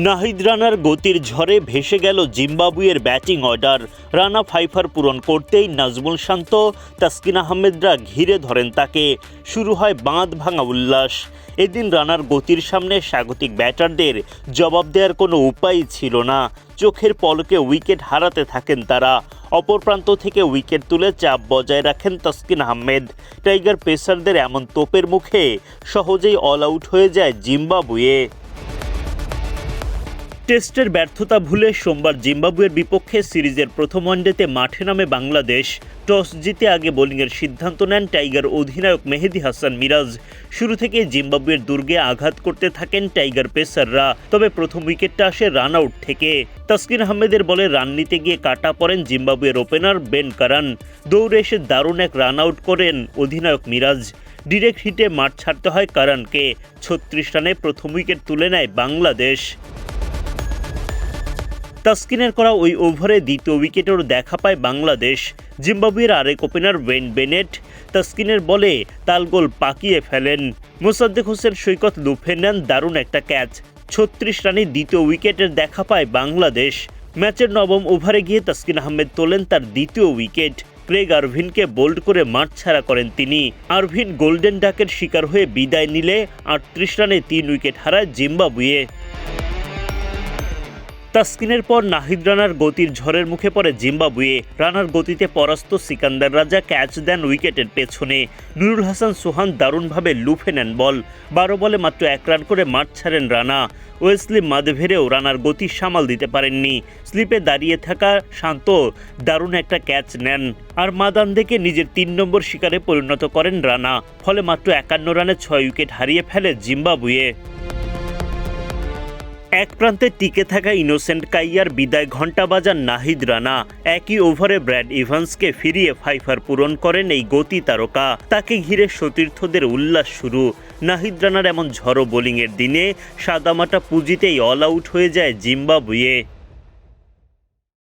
নাহিদ রানার গতির ঝড়ে ভেসে গেল জিম্বাবুয়ের ব্যাটিং অর্ডার। রানা ফাইফার পূরণ করতেই নাজমুল শান্ত, তাসকিন আহমেদরা ঘিরে ধরেন তাকে। শুরু হয় বাঁধ ভাঙা উল্লাস। এদিন রানার গতির সামনে স্বাগতিক ব্যাটারদের জবাব দেওয়ার কোনো উপায়ই ছিল না। চোখের পলকে উইকেট হারাতে থাকেন তারা। অপর প্রান্ত থেকে উইকেট তুলে চাপ বজায় রাখেন তাসকিন আহমেদ। টাইগার পেসারদের এমন তোপের মুখে সহজেই অল আউট হয়ে যায় জিম্বাবুয়ে। টেস্টের ব্যর্থতা ভুলে সোমবার জিম্বাবুয়ের বিপক্ষে সিরিজের প্রথম ওয়ানডেতে মাঠে নামে বাংলাদেশ। টস জিতে আগে বোলিংয়ের সিদ্ধান্ত নেন টাইগার অধিনায়ক মেহেদী হাসান মিরাজ। শুরু থেকে জিম্বাবুয়ের দুর্গে আঘাত করতে থাকেন টাইগার পেসাররা। তবে প্রথম উইকেটটা আসে রান আউট থেকে। তাসকিন আহমেদের বলে রান নিতে গিয়ে কাটা পড়েন জিম্বাবুয়ের ওপেনার বেন কারান। দৌড়ে এসে দারুণ এক রান আউট করেন অধিনায়ক মিরাজ। ডিরেক্ট হিটে মাঠ ছাড়তে হয় কারানকে। ৩৬ রানে প্রথম উইকেট তুলে নেয় বাংলাদেশ। তাসকিনের করা ওই ওভারে দ্বিতীয় উইকেটেরও দেখা পায় বাংলাদেশ। জিম্বাবুয়ের আরেক ওপেনার ওয়েন বেনেট তাসকিনের বলে তালগোল পাকিয়ে ফেলেন। মোসাদ্দেক হোসেন সৈকত লুফে নেন দারুণ একটা ক্যাচ। ৩৬ রানে দ্বিতীয় উইকেটের দেখা পায় বাংলাদেশ। ম্যাচের নবম ওভারে গিয়ে তাসকিন আহমেদ তোলেন তার দ্বিতীয় উইকেট। ক্রেগ আরভিনকে বোল্ড করে মাঠ ছাড়া করেন তিনি। আরভিন গোল্ডেন ডাকের শিকার হয়ে বিদায় নিলে ৩৮ রানে ৩ উইকেট হারায় জিম্বাবুয়ে। তাসকিনের পর নাহিদ রানার গতির ঝড়ের মুখে পড়ে জিম্বাবুয়ে। রানার গতিতে পরাস্ত সিকান্দার রাজা ক্যাচ দেন উইকেটের পেছনে। নুরুল হাসান সোহান দারুণভাবে লুফে নেন বল। ১২ বলে মাত্র ১ রান করে মাঠ ছাড়েন রানা। ওয়েসলি মাদভেরেও রানার গতি সামাল দিতে পারেননি। স্লিপে দাঁড়িয়ে থাকা শান্ত দারুণ একটা ক্যাচ নেন। আর মাদান দেখে নিজের ৩ নম্বর শিকারে পরিণত করেন রানা। ফলে মাত্র ৫১ রানে ৬ উইকেট হারিয়ে ফেলে জিম্বাবুয়ে। এক প্রান্তে টিকে থাকা ইনোসেন্ট কাইয়ার বিদায় ঘণ্টা বাজান নাহিদ রানা। একই ওভারে ব্র্যাড ইভান্সকে ফিরিয়ে ফাইফার পূরণ করেন এই গতি তারকা। তাকে ঘিরে সতীর্থদের উল্লাস শুরু। নাহিদ রানার এমন ঝড়ো বোলিংয়ের দিনে সাদামাটা পুঁজিতেই অল আউট হয়ে যায় জিম্বাবুয়ে।